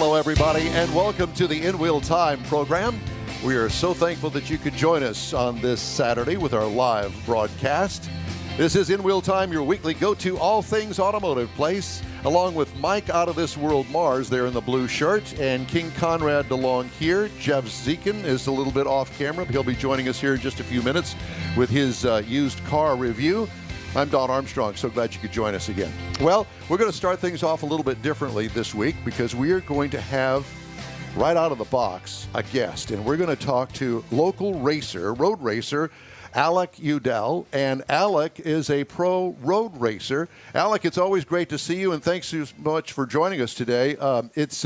Hello, everybody, and welcome to the In Wheel Time program. We are so thankful that you could join us on this Saturday with our live broadcast. This is In Wheel Time, your weekly go-to all things automotive place, along with Mike Out of This World Mars there in the blue shirt, and King Conrad DeLong here. Jeff Dzeikan is a little bit off camera, but he'll be joining us here in just a few minutes with his used car review. I'm Don Armstrong, so glad you could join us again. Well, we're going to start things off a little bit differently this week because we are going to have, right out of the box, a guest. And we're going to talk to local racer, road racer, Alec Udell. And Alec is a pro road racer. Alec, it's always great to see you, and thanks so much for joining us today. It's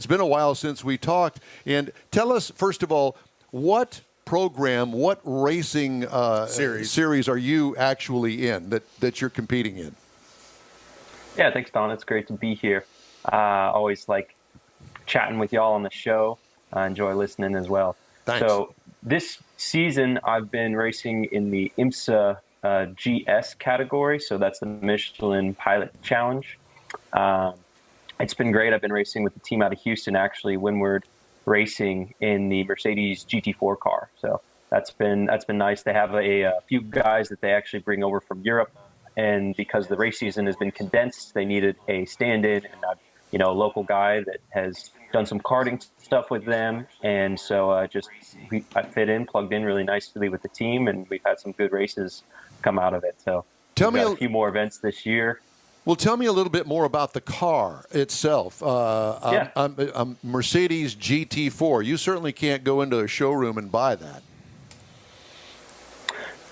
been a while since we talked. And tell us, first of all, what program, what racing series are you actually in that you're competing in? Yeah, thanks, Don. It's great to be here. Always like chatting with y'all on the show. I enjoy listening as well. Thanks. So this season, I've been racing in the IMSA GS category. So that's the Michelin Pilot Challenge. It's been great. I've been racing with the team out of Houston, actually, Windward Racing, in the Mercedes GT4 car. So that's been nice. They have a few guys that they actually bring over from Europe, and because the race season has been condensed, they needed a stand-in and a local guy that has done some karting stuff with them, and so I plugged in really nicely with the team, and we've had some good races come out of it. So we've got a few more events this year. Well, tell me a little bit more about the car itself. I'm Mercedes GT4. You certainly can't go into a showroom and buy that.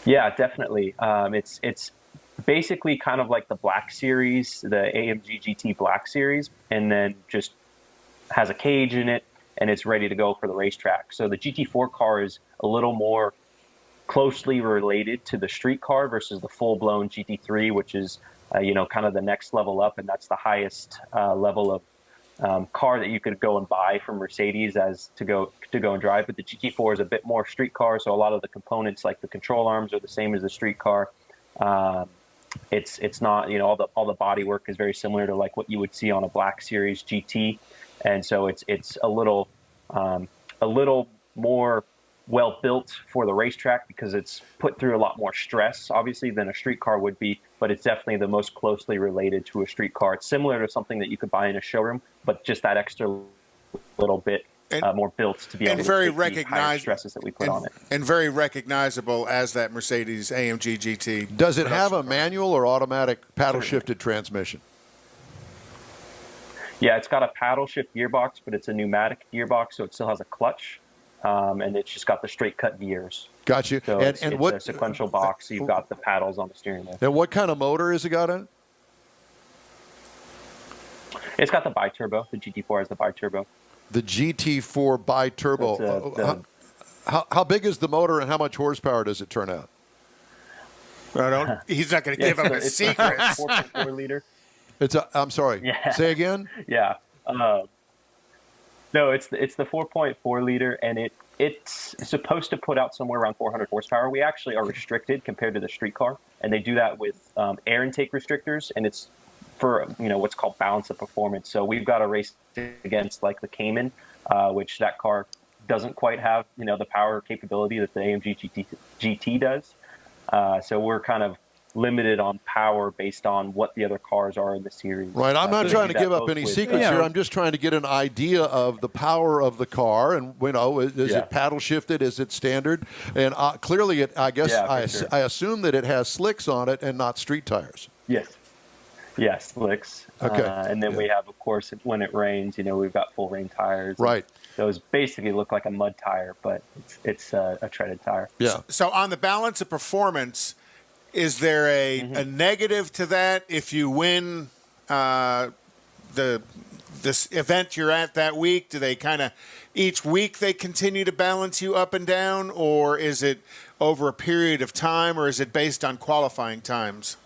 Yeah, definitely. It's basically kind of like the Black Series, the AMG GT Black Series, and then just has a cage in it, and it's ready to go for the racetrack. So the GT4 car is a little more closely related to the street car versus the full-blown GT3, which is kind of the next level up, and that's the highest level of car that you could go and buy from Mercedes as to go and drive. But the GT4 is a bit more street car, so a lot of the components, like the control arms, are the same as the street car. It's not, all the body work is very similar to like what you would see on a Black Series GT, and so it's a little more well built for the racetrack because it's put through a lot more stress, obviously, than a street car would be, but it's definitely the most closely related to a street car. It's similar to something that you could buy in a showroom, but just that extra little bit more built to be able to take the higher stresses that we put on it. And very recognizable as that Mercedes AMG GT. Does it have a manual or automatic paddle-shifted transmission? Yeah, it's got a paddle shift gearbox, but it's a pneumatic gearbox, so it still has a clutch. And it's just got the straight cut gears. Got you. So it's a sequential box. So you've got the paddles on the steering wheel. And what kind of motor has it got in it? It's got the bi-turbo. The GT4 has the bi-turbo. The GT4 bi-turbo. How big is the motor and how much horsepower does it turn out? He's not going to give up a secret. It's 4.4 liter. I'm sorry. Yeah. Say again? Yeah. No, it's the 4.4 liter, and it's supposed to put out somewhere around 400 horsepower. We actually are restricted compared to the street car, and they do that with air intake restrictors, and it's for what's called balance of performance. So we've got to race against like the Cayman, which that car doesn't quite have the power capability that the AMG GT does. So we're kind of limited on power based on what the other cars are in the series. Right. I'm not trying to give up any secrets here. I'm just trying to get an idea of the power of the car, and is it paddle shifted? Is it standard? And clearly, I assume that it has slicks on it and not street tires. Yes, slicks. Okay. And then we have, of course, when it rains, we've got full rain tires. Right. Those basically look like a mud tire, but it's a treaded tire. Yeah. So on the balance of performance, is there a negative to that if you win this event you're at that week? Do they kind of each week they continue to balance you up and down, or is it over a period of time, or is it based on qualifying times?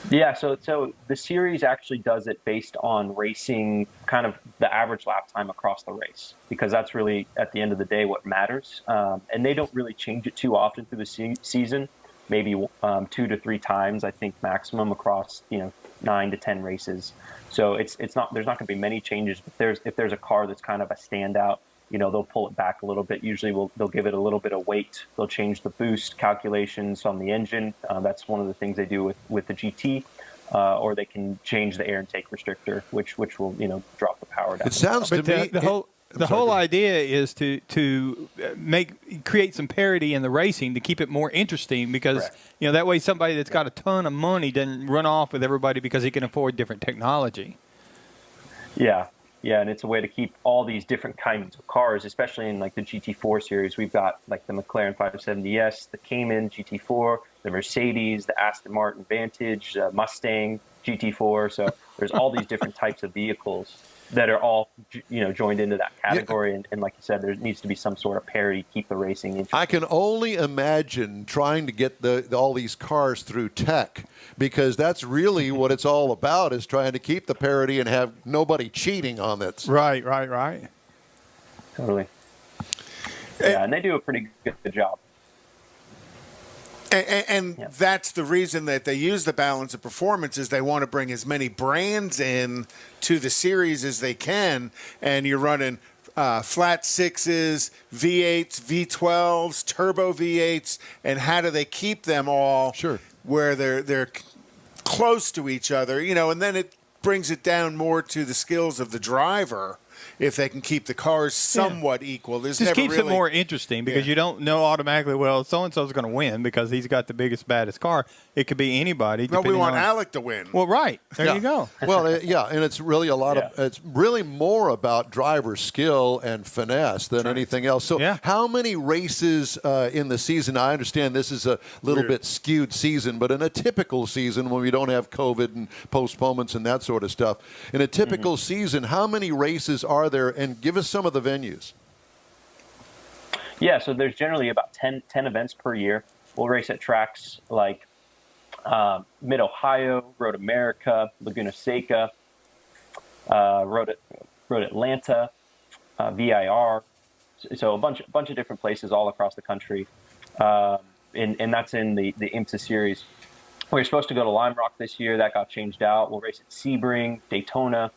Yeah, so the series actually does it based on racing, kind of the average lap time across the race, because that's really, at the end of the day, what matters. And they don't really change it too often through the season. maybe 2 to 3 times, I think, maximum across 9 to 10 races. So it's not, there's not going to be many changes. If there's a car that's kind of a standout, they'll pull it back a little bit. Usually they'll give it a little bit of weight. They'll change the boost calculations on the engine. That's one of the things they do with the GT. Or they can change the air intake restrictor, which will drop the power down. It sounds to me the whole idea is to create some parity in the racing to keep it more interesting, because Correct. That way somebody that's got a ton of money doesn't run off with everybody because he can afford different technology. Yeah, and it's a way to keep all these different kinds of cars, especially in like the GT4 series. We've got like the McLaren 570S, the Cayman GT4, the Mercedes, the Aston Martin Vantage, Mustang GT4. So there's all these different types of vehicles that are all joined into that category. Yeah. And like you said, there needs to be some sort of parity, keep the racing interesting. I can only imagine trying to get all these cars through tech, because that's really what it's all about, is trying to keep the parity and have nobody cheating on it. Right. Totally. Yeah, and they do a pretty good job. And that's the reason that they use the balance of performance, is they want to bring as many brands in to the series as they can. And you're running flat sixes, V8s, V12s, turbo V8s, and how do they keep them all where they're close to each other? And then it brings it down more to the skills of the driver. If they can keep the cars somewhat equal. There's just never keeps really, it more interesting, because you don't know automatically, well, so-and-so's going to win because he's got the biggest, baddest car. It could be anybody. No, we want Alec to win. Well, right. There you go. Well, and it's really it's really more about driver skill and finesse than anything else. So how many races in the season? I understand this is a little bit skewed season, but in a typical season, when we don't have COVID and postponements and that sort of stuff, in a typical season, how many races are there? And give us some of the venues. Yeah, so there's generally about 10 events per year. We'll race at tracks like Mid-Ohio, Road America, Laguna Seca, Road Atlanta, VIR. So a bunch of different places all across the country. And that's in the IMSA series. We were supposed to go to Lime Rock this year. That got changed out. We'll race at Sebring, Daytona.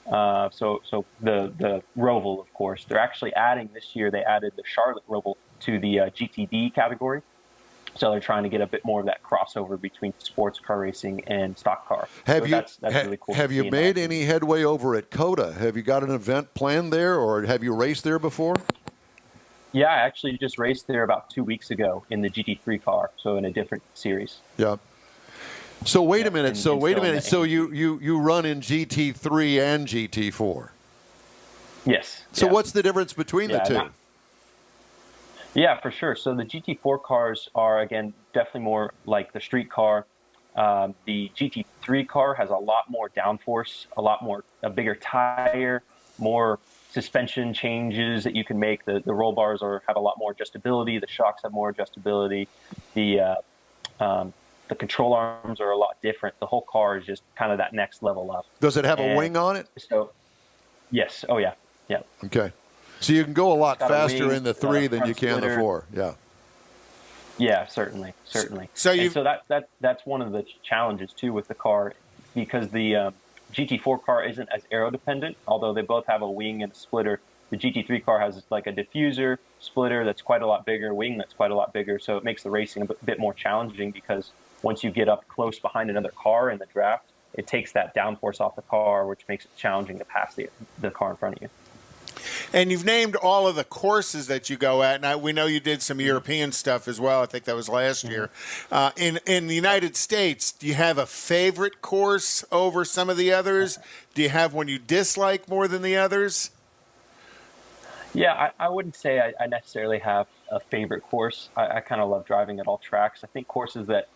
So the Roval, of course, they're actually adding this year. They added the Charlotte Roval to the GTD category. So they're trying to get a bit more of that crossover between sports car racing and stock car. That's really cool. Have you made any headway over at COTA? Have you got an event planned there, or have you raced there before? Yeah, I actually just raced there about 2 weeks ago in the GT3 car, so in a different series. Yeah. So wait a minute. So you run in GT3 and GT4? Yes. So what's the difference between the two? Yeah, for sure. So the GT4 cars are, again, definitely more like the street car. The GT3 car has a lot more downforce, a bigger tire, more suspension changes that you can make. The roll bars have a lot more adjustability. The shocks have more adjustability. The control arms are a lot different. The whole car is just kind of that next level up. Does it have a wing on it? So, yes. Oh, yeah. Yeah. Okay. So you can go a lot faster in the 3 than you can the 4. Yeah. Yeah, certainly. So that's one of the challenges too with the car, because the GT4 car isn't as aero dependent. Although they both have a wing and a splitter, the GT3 car has like a diffuser, splitter that's quite a lot bigger, wing that's quite a lot bigger. So it makes the racing a bit more challenging, because once you get up close behind another car in the draft, it takes that downforce off the car, which makes it challenging to pass the car in front of you. And you've named all of the courses that you go at. Now, we know you did some European stuff as well. I think that was last year. In the United States, do you have a favorite course over some of the others? Do you have one you dislike more than the others? Yeah, I wouldn't say I necessarily have a favorite course. I kind of love driving at all tracks. I think courses that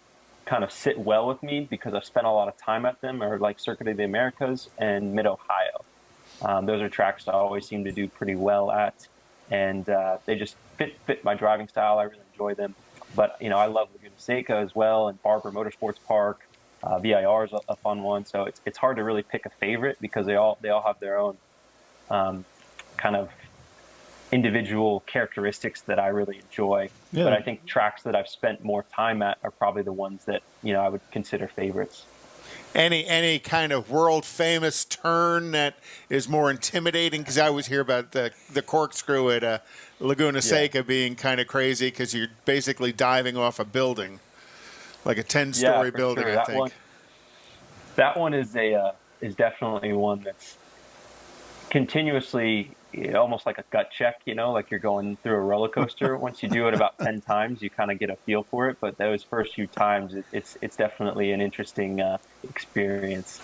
kind of sit well with me, because I've spent a lot of time at them, are like Circuit of the Americas and Mid-Ohio. Those are tracks I always seem to do pretty well at, and they just fit my driving style. I really enjoy them. But I love Laguna Seca as well, and Barber Motorsports Park. VIR is a fun one. So it's hard to really pick a favorite, because they all have their own kind of individual characteristics that I really enjoy. Yeah. But I think tracks that I've spent more time at are probably the ones that, I would consider favorites. Any kind of world famous turn that is more intimidating? Because I always hear about the corkscrew at Laguna Seca being kind of crazy because you're basically diving off a building, like a 10-story building. Sure. I think that one is definitely one that's continuously almost like a gut check, like you're going through a roller coaster. Once you do it about 10 times, you kind of get a feel for it. But those first few times, it's definitely an interesting experience.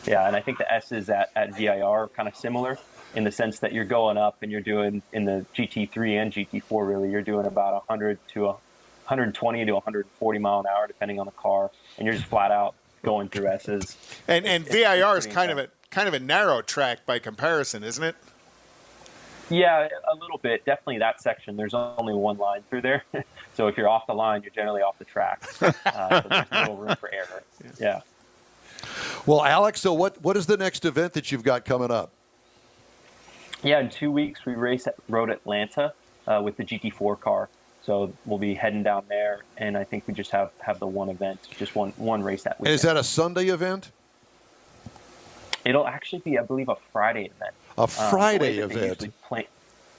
Yeah, and I think the S's at VIR are kind of similar in the sense that you're going up and you're doing, in the GT3 and GT4, really, you're doing about 100 to 120 to 140 mile an hour, depending on the car. And you're just flat out going through S's. And VIR is kind of a narrow track by comparison, isn't it? Yeah, a little bit. Definitely that section. There's only one line through there. So if you're off the line, you're generally off the track. So there's no room for error. Yeah. Well, Alex, so what is the next event that you've got coming up? Yeah, in 2 weeks, we race at Road Atlanta with the GT4 car. So we'll be heading down there, and I think we just have the one event, just one race that weekend. And is that a Sunday event? It'll actually be, I believe, a Friday event. A Friday event.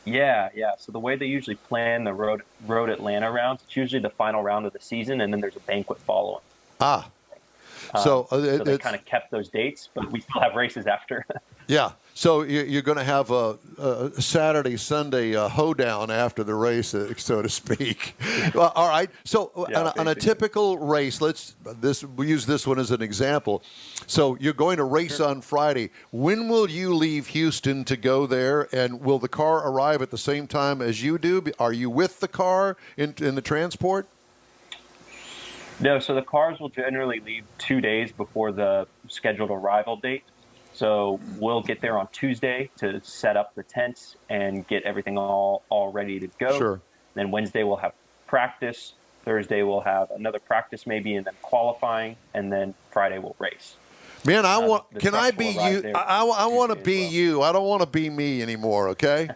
Yeah. So the way they usually plan the Road Atlanta rounds, it's usually the final round of the season, and then there's a banquet following. So they kind of kept those dates, but we still have races after. Yeah. So you're going to have a Saturday, Sunday hoedown after the race, so to speak. All right. So on a typical race, we'll use this one as an example. So you're going to race on Friday. When will you leave Houston to go there, and will the car arrive at the same time as you do? Are you with the car in the transport? No. So the cars will generally leave 2 days before the scheduled arrival date. So we'll get there on Tuesday to set up the tents and get everything all ready to go. Sure. Then Wednesday we'll have practice. Thursday we'll have another practice maybe, and then qualifying, and then Friday we'll race. Man, can I be you? I want to be you. I don't want to be me anymore, okay?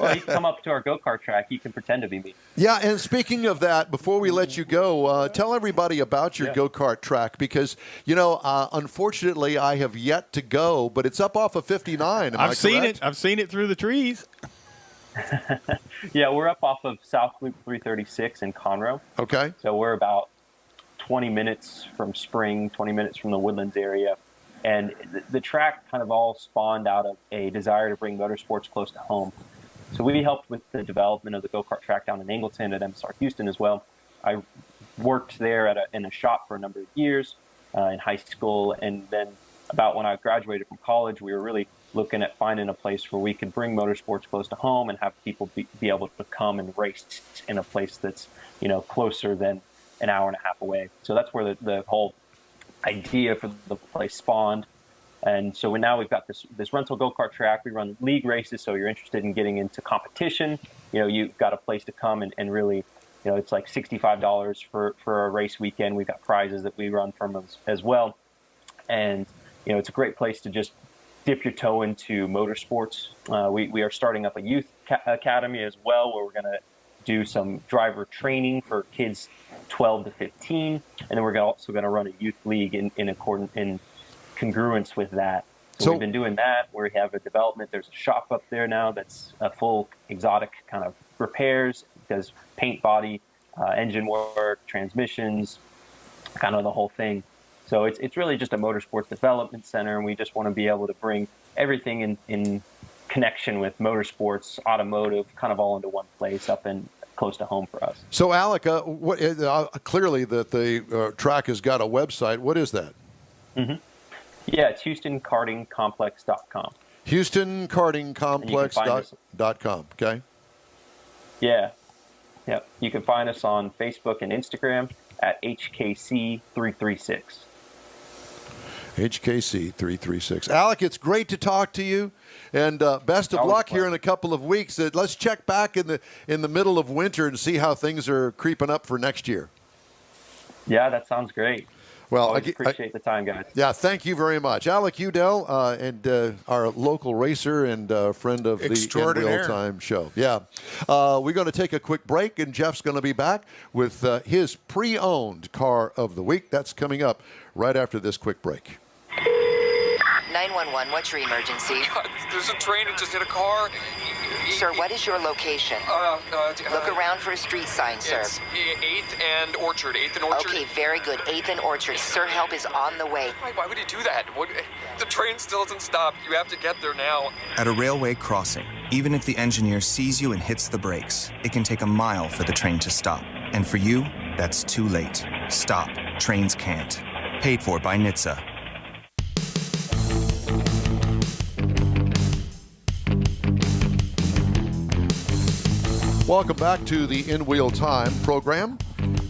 Well, you can come up to our go-kart track. You can pretend to be me. Yeah, and speaking of that, before we let you go, tell everybody about your go-kart track because, unfortunately, I have yet to go, but it's up off of 59. I've seen it. I've seen it through the trees. Yeah, we're up off of South Loop 336 in Conroe. Okay. So we're about 20 minutes from Spring, 20 minutes from the Woodlands area. And the track kind of all spawned out of a desire to bring motorsports close to home. So we helped with the development of the go-kart track down in Angleton at MSR Houston as well. I worked there in a shop for a number of years in high school. And then about when I graduated from college, we were really looking at finding a place where we could bring motorsports close to home and have people be able to come and race in a place that's, closer than an hour and a half away. So that's where the whole idea for the place spawned. And so now we've got this rental go-kart track. We run league races, so you're interested in getting into competition. You've got a place to come and really, it's like $65 for a race weekend. We've got prizes that we run from as well. And, it's a great place to just dip your toe into motorsports. We are starting up a youth academy as well, where we're going to do some driver training for kids 12 to 15. And then we're also going to run a youth league in congruence with that. So we've been doing that. We have a development. There's a shop up there now that's a full exotic kind of repairs. It does paint, body, engine work, transmissions, kind of the whole thing. So it's really just a motorsports development center, and we just want to be able to bring everything in connection with motorsports, automotive, kind of all into one place up and close to home for us. So, Alec, clearly that the track has got a website. What is that? Mm-hmm. Yeah, it's HoustonKartingComplex.com. HoustonKartingComplex.com, okay? Yeah. You can find us on Facebook and Instagram at HKC336. HKC336. Alec, it's great to talk to you, and best of luck here in a couple of weeks. Let's check back in the middle of winter and see how things are creeping up for next year. Yeah, that sounds great. Well, I appreciate the time, guys. Yeah, thank you very much. Alec Udell, and our local racer and friend of the In Real Time show. Yeah. We're going to take a quick break, and Jeff's going to be back with his pre-owned car of the week. That's coming up right after this quick break. 911, what's your emergency? God, there's a train that just hit a car. Sir, what is your location? Look around for a street sign, sir. It's 8th and Orchard. 8th and Orchard. Okay, very good. 8th and Orchard. Sir, help is on the way. Why would he do that? The train still doesn't stop. You have to get there now. At a railway crossing, even if the engineer sees you and hits the brakes, it can take a mile for the train to stop. And for you, that's too late. Stop. Trains can't. Paid for by NHTSA. Welcome back to the In Wheel Time program.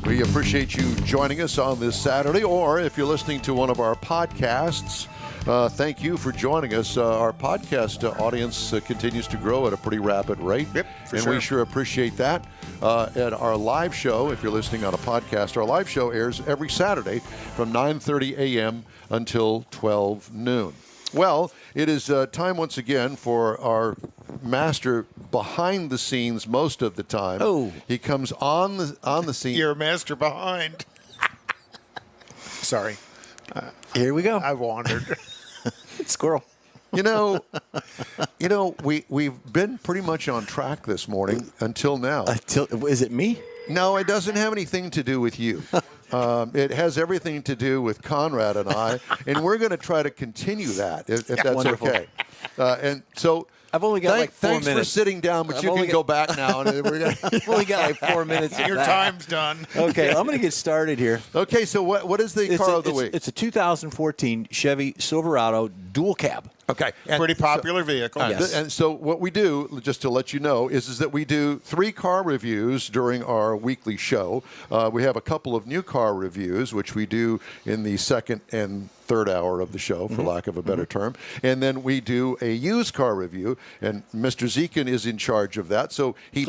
We appreciate you joining us on this Saturday, or if you're listening to one of our podcasts, thank you for joining us. Our podcast audience continues to grow at a pretty rapid rate. Yep, and we sure appreciate that. At our live show, if you're listening on a podcast, our live show airs every Saturday from 9:30 a.m. until 12 noon. Well, it is time once again for our master behind the scenes most of the time. Oh. He comes on the scene. You're a master behind. Sorry. Here we go. I wandered. Squirrel. You know, we've been pretty much on track this morning until now. Is it me? No, it doesn't have anything to do with you. It has everything to do with Conrad and I, and we're going to try to continue that, if that's wonderful. okay. And so I've only got like 4 minutes. Thanks for sitting down, but you can go back now. And I've only got like 4 minutes. Your time's done. Okay, I'm going to get started here. Okay, so what is the car of the week? It's a 2014 Chevy Silverado dual cab. Okay. Pretty popular vehicle. Yes. And so what we do, just to let you know, is that we do 3 car reviews during our weekly show. We have a couple of new car reviews, which we do in the second and third hour of the show, for lack of a better term. And then we do a used car review, and Mr. Dzeikan is in charge of that. So he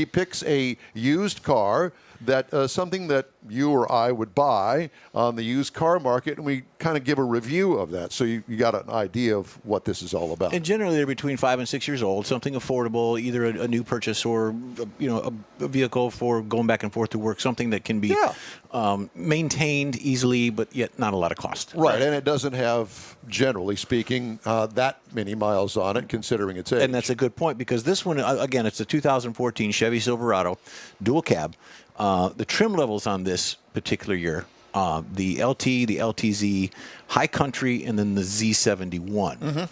picks a used car that something that you or I would buy on the used car market, and we kind of give a review of that, so you got an idea of what this is all about. And generally, they're between 5 and 6 years old. Something affordable, either a new purchase or a vehicle for going back and forth to work. Something that can be maintained easily, but yet not a lot of cost. Right, and it doesn't have, generally speaking, that many miles on it, considering its age. And that's a good point, because this one, again, it's a 2014 Chevy Silverado dual cab. The trim levels on this particular year, the LT, the LTZ, High Country, and then the Z71.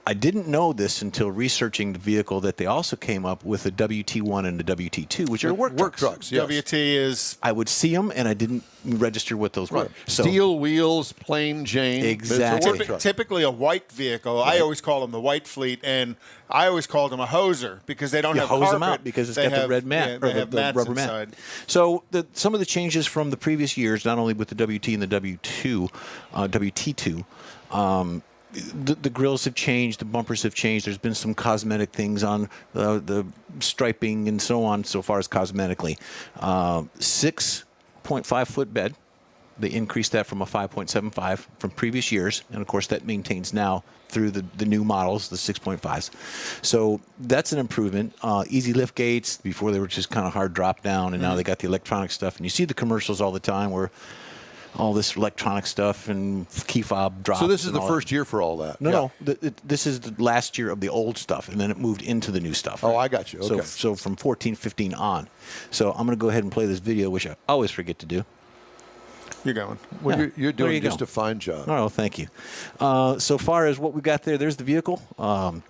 I didn't know this until researching the vehicle, that they also came up with a WT1 and a WT2, which are work trucks. Yes. WT is... I would see them, and I didn't register what those were. So, steel wheels, plain Jane. Exactly. Typically a white vehicle. Right. I always call them the white fleet, and I always called them a hoser, because they don't have hose carpet. them out because it's got the red mat, or the rubber mat. So some of the changes from the previous years, not only with the WT and the WT2, the grills have changed, the bumpers have changed. There's been some cosmetic things on the striping and so on, so far as cosmetically. 6.5-foot bed. They increased that from a 5.75 from previous years, and of course that maintains now through the new models, the 6.5s. So that's an improvement. Easy lift gates. Before they were just kind of hard drop down, and now they got the electronic stuff. And you see the commercials all the time where all this electronic stuff and key fob drops. So this is the first year for all that? No. This is the last year of the old stuff, and then it moved into the new stuff. Oh, I got you. Okay. So from 14, 15 on. So I'm going to go ahead and play this video, which I always forget to do. You're going. Well, you're doing just a fine job. Oh, thank you. So far as what we got there's the vehicle. It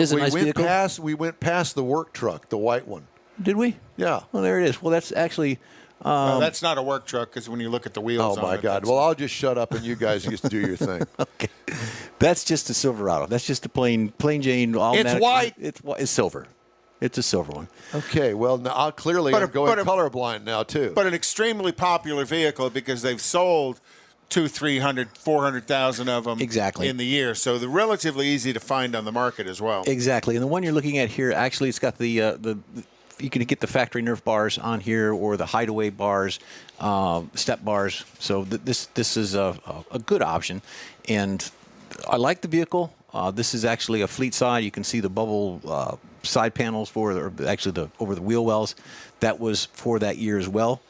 is a nice vehicle. We went past the work truck, the white one. Did we? Yeah. Well, there it is. Well, that's actually... that's not a work truck, because when you look at the wheels on it. Oh, my God. Well, I'll just shut up, and you guys just do your thing. Okay. That's just a Silverado. That's just a plain Jane. It's white. It's silver. It's a silver one. Okay. Well, now, I'm going colorblind now, too. But an extremely popular vehicle, because they've sold 200,000, 300,000, 400,000 of them in the year. So they're relatively easy to find on the market as well. Exactly. And the one you're looking at here, actually, it's got the you can get the factory Nerf bars on here or the Hideaway bars, step bars. So this is a good option, and I like the vehicle. This is actually a fleet side. You can see the bubble side panels over the wheel wells. That was for that year as well.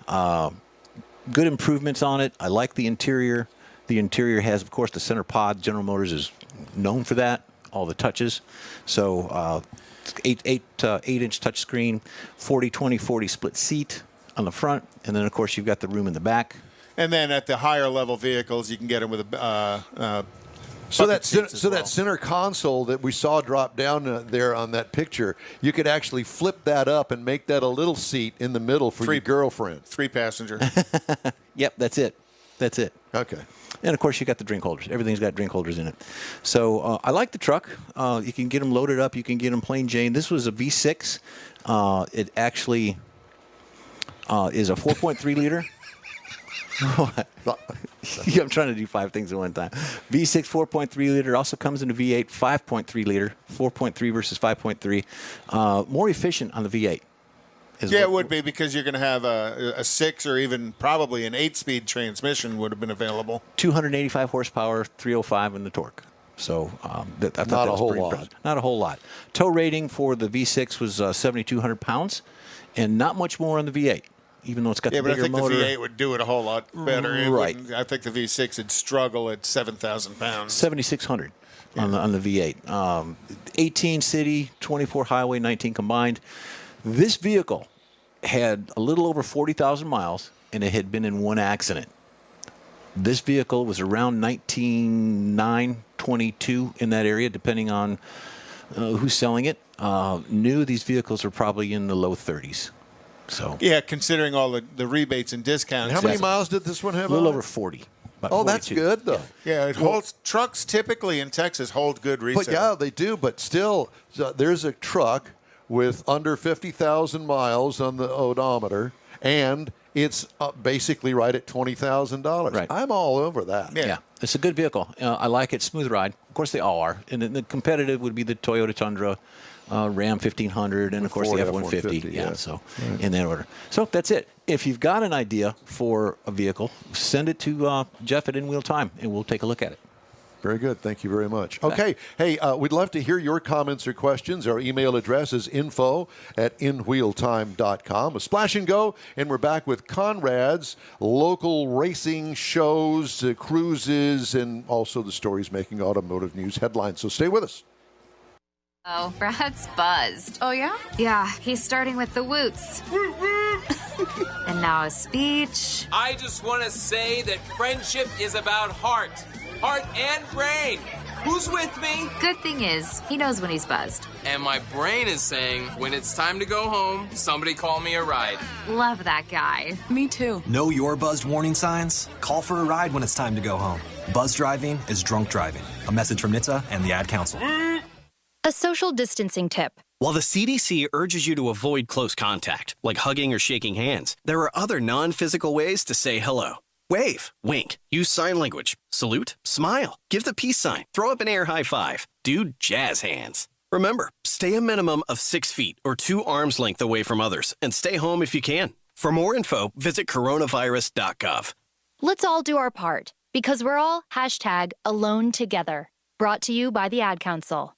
Good improvements on it. I like the interior. The interior has, of course, the center pod. General Motors is known for that. All the touches. So 8-inch touchscreen, 40-20-40 split seat on the front, and then of course you've got the room in the back. And then at the higher level vehicles, you can get them with a. So that center console that we saw drop down there on that picture, you could actually flip that up and make that a little seat in the middle for your girlfriend. 3-passenger. Yep, that's it. That's it. Okay. And of course you got the drink holders. Everything's got drink holders in it. So I like the truck. You can get them loaded up. You can get them plain Jane. This was a V6. It actually is a 4.3 liter. I'm trying to do 5 things at one time. V6 4.3 liter also comes in a V8 5.3 liter, 4.3 versus 5.3. More efficient on the V8. Yeah, it would be because you're going to have a 6 or even probably an 8-speed transmission would have been available. 285 horsepower, 305 in the torque. So I thought that was pretty impressive. Not a whole lot. Tow rating for the V6 was 7,200 pounds, and not much more on the V8. Even though it's got the bigger motor. Yeah, but I think the V8 would do it a whole lot better. Right. I think the V6 would struggle at 7,000 pounds. 7,600 on the V8. 18 city, 24 highway, 19 combined. This vehicle had a little over 40,000 miles, and it had been in one accident. This vehicle was around 19,900, 22 in that area, depending on who's selling it. New, these vehicles are probably in the low 30s. So yeah, considering all the rebates and discounts. How many miles did this one have? A little over 40. Oh, 42. That's good, though. Yeah, it holds. Trucks typically in Texas hold good resale. But yeah, they do. But still, there's a truck with under 50,000 miles on the odometer, and it's basically right at $20,000. Right. I'm all over that. Yeah. It's a good vehicle. I like it. Smooth ride. Of course, they all are. And the competitive would be the Toyota Tundra, Ram 1500, and of course the F-150. Yeah, so in that order. So that's it. If you've got an idea for a vehicle, send it to Jeff at In Wheel Time, and we'll take a look at it. Very good. Thank you very much. Okay. Hey, we'd love to hear your comments or questions. Our email address is info@inwheeltime.com. A splash and go, and we're back with Conrad's local racing shows, cruises, and also the stories making automotive news headlines. So stay with us. Oh, Brad's buzzed. Oh, yeah? Yeah, he's starting with the woots. And now a speech. I just want to say that friendship is about heart and brain. Who's with me? Good thing is, he knows when he's buzzed. And my brain is saying, when it's time to go home, somebody call me a ride. Love that guy. Me too. Know your buzzed warning signs? Call for a ride when it's time to go home. Buzz driving is drunk driving. A message from NHTSA and the Ad Council. A social distancing tip. While the CDC urges you to avoid close contact, like hugging or shaking hands, there are other non-physical ways to say hello. Wave, wink, use sign language, salute, smile, give the peace sign, throw up an air high five, do jazz hands. Remember, stay a minimum of 6 feet or 2 arms length away from others, and stay home if you can. For more info, visit coronavirus.gov. Let's all do our part, because we're all #AloneTogether. Brought to you by the Ad Council.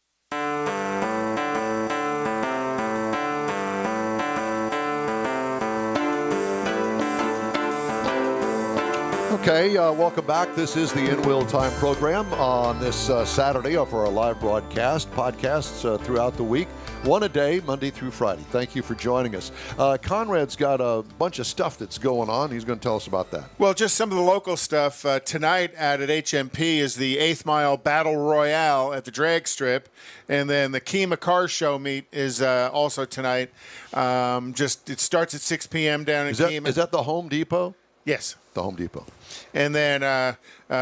Okay, welcome back. This is the In Wheel Time program on this Saturday for our live broadcast, podcasts throughout the week. One a day, Monday through Friday. Thank you for joining us. Conrad's got a bunch of stuff that's going on. He's going to tell us about that. Well, just some of the local stuff. Tonight out at HMP is the 8th Mile Battle Royale at the drag strip. And then the Kima Car Show meet is also tonight. It starts at 6 p.m. down in Kima. Is that the Home Depot? Yes. The Home Depot. And then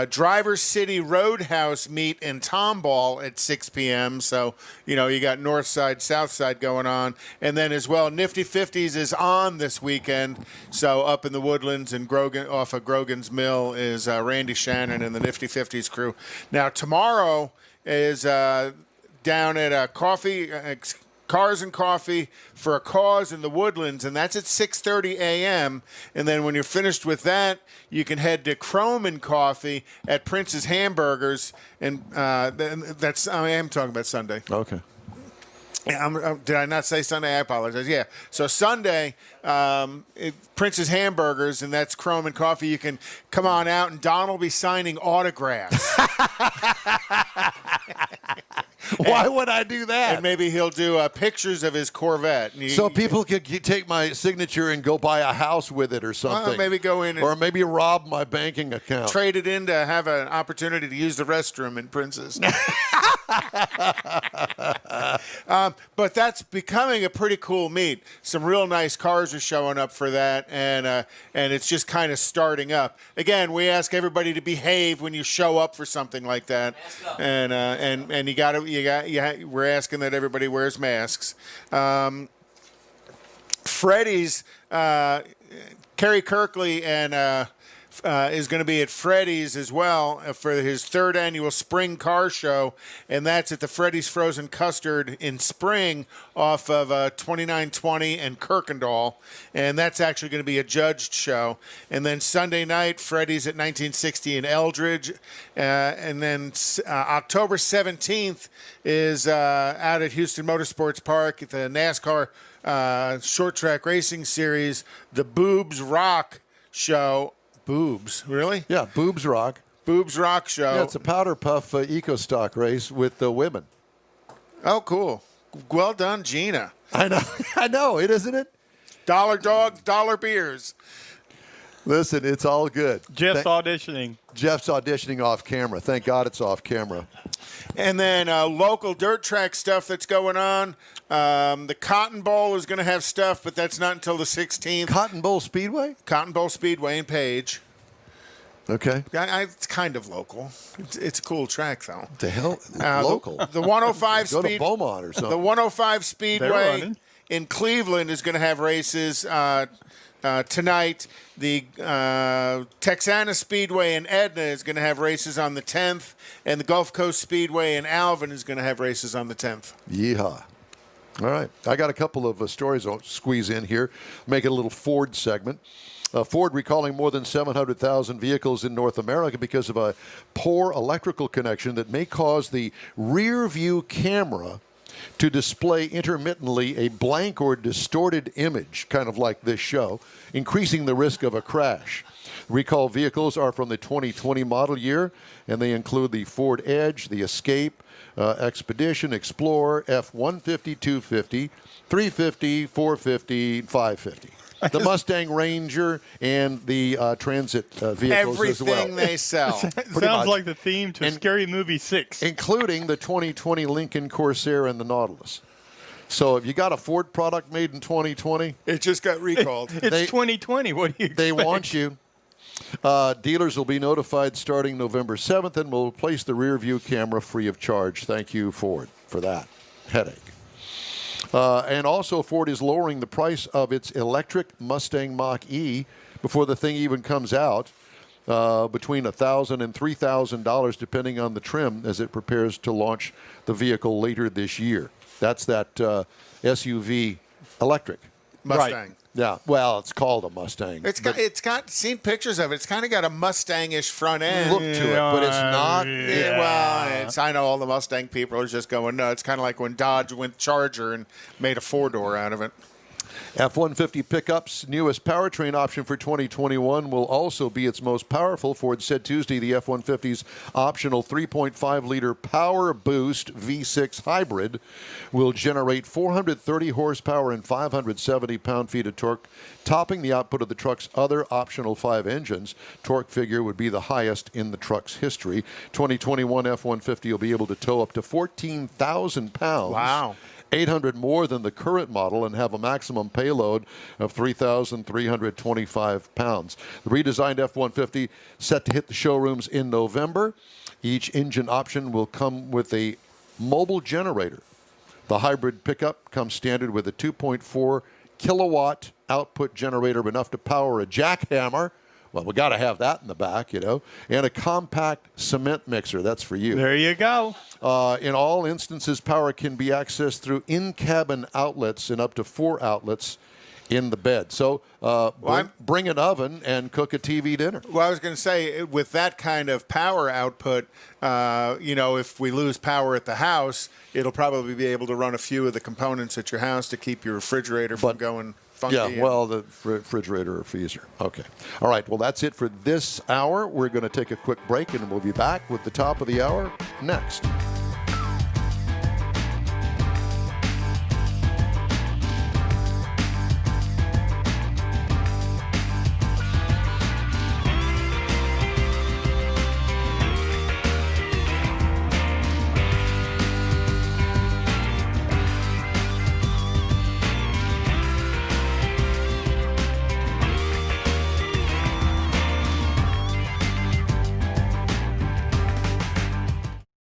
Driver City Roadhouse meet in Tomball at 6 p.m. So, you got north side, south side going on. And then as well, Nifty 50s is on this weekend. So up in the Woodlands and off of Grogan's Mill is Randy Shannon and the Nifty 50s crew. Now, tomorrow is down at Cars and Coffee for a Cause in the Woodlands, and that's at 6:30 a.m. And then when you're finished with that, you can head to Chrome and Coffee at Prince's Hamburgers, and that's I am talking about Sunday. Okay. Did I not say Sunday? I apologize. Yeah. So Sunday, Prince's Hamburgers, and that's Chrome and Coffee. You can come on out, and Don will be signing autographs. Why would I do that? And maybe he'll do pictures of his Corvette. So people could take my signature and go buy a house with it or something. Maybe go in or maybe rob my banking account. Trade it in to have an opportunity to use the restroom in Prince's. But that's becoming a pretty cool meet. Some real nice cars are showing up for that, and it's just kind of starting up. Again, we ask everybody to behave when you show up for something like that, and we're asking that everybody wears masks. Freddie's Kerry Kirkley and. Is going to be at Freddy's as well for his 3rd annual spring car show, and that's at the Freddy's Frozen Custard in Spring off of 2920 and Kirkendall, and that's actually going to be a judged show. And then Sunday night, Freddy's at 1960 in Eldridge, and then October 17th is out at Houston Motorsports Park at the NASCAR Short Track Racing Series, the Boobs Rock show. Boobs, really? Yeah, Boobs Rock. Boobs Rock show. Yeah, it's a powder puff eco stock race with the women. Oh, cool. Well done, Gina. I know, isn't it? Dollar dogs, dollar beers. Listen, it's all good. Jeff's auditioning. Jeff's auditioning off camera. Thank God it's off camera. And then local dirt track stuff that's going on. The Cotton Bowl is going to have stuff, but that's not until the 16th. Cotton Bowl Speedway? Cotton Bowl Speedway in Page. Okay. It's kind of local. It's a cool track, though. What the hell? Local? The 105 Go to Beaumont or something. The 105 Speedway in Cleveland is going to have races tonight. The Texana Speedway in Edna is going to have races on the 10th, and the Gulf Coast Speedway in Alvin is going to have races on the 10th. Yeehaw. All right. I got a couple of stories I'll squeeze in here, make it a little Ford segment. Ford recalling more than 700,000 vehicles in North America because of a poor electrical connection that may cause the rear view camera to display intermittently a blank or distorted image, kind of like this show, increasing the risk of a crash. Recall vehicles are from the 2020 model year, and they include the Ford Edge, the Escape, Expedition, Explorer, F-150, 250, 350, 450, 550. The Mustang Ranger and the Transit vehicles as well. Everything they sell. Sounds like the theme to Scary Movie 6. Including the 2020 Lincoln Corsair and the Nautilus. So if you got a Ford product made in 2020... It just got recalled. It's 2020. What do you expect? They want you. Dealers will be notified starting November 7th and will replace the rear view camera free of charge. Thank you, Ford, for that headache. And also, Ford is lowering the price of its electric Mustang Mach-E before the thing even comes out, between $1,000 and $3,000, depending on the trim, as it prepares to launch the vehicle later this year. That's that SUV electric. Mustang. Right. Yeah, well, it's called a Mustang. It's got seen pictures of it. It's kind of got a Mustang-ish front end. Look to it, but it's not. I know all the Mustang people are just going, no, it's kind of like when Dodge went Charger and made a 4-door out of it. F-150 pickup's newest powertrain option for 2021 will also be its most powerful. Ford said Tuesday the F-150's optional 3.5-liter Power Boost V6 hybrid will generate 430 horsepower and 570 pound-feet of torque, topping the output of the truck's other optional 5 engines. Torque figure would be the highest in the truck's history. 2021 F-150 will be able to tow up to 14,000 pounds. Wow. 800 more than the current model and have a maximum payload of 3,325 pounds. The redesigned F-150 set to hit the showrooms in November. Each engine option will come with a mobile generator. The hybrid pickup comes standard with a 2.4 kilowatt output generator enough to power a jackhammer Well, we got to have that in the back, you know. And a compact cement mixer. That's for you. There you go. In all instances, power can be accessed through in-cabin outlets and up to 4 outlets in the bed. So bring an oven and cook a TV dinner. Well, I was going to say, with that kind of power output, if we lose power at the house, it'll probably be able to run a few of the components at your house to keep your refrigerator from going funky. Yeah, well, the refrigerator or freezer. Okay. All right, well, that's it for this hour. We're going to take a quick break, and we'll be back with the top of the hour next.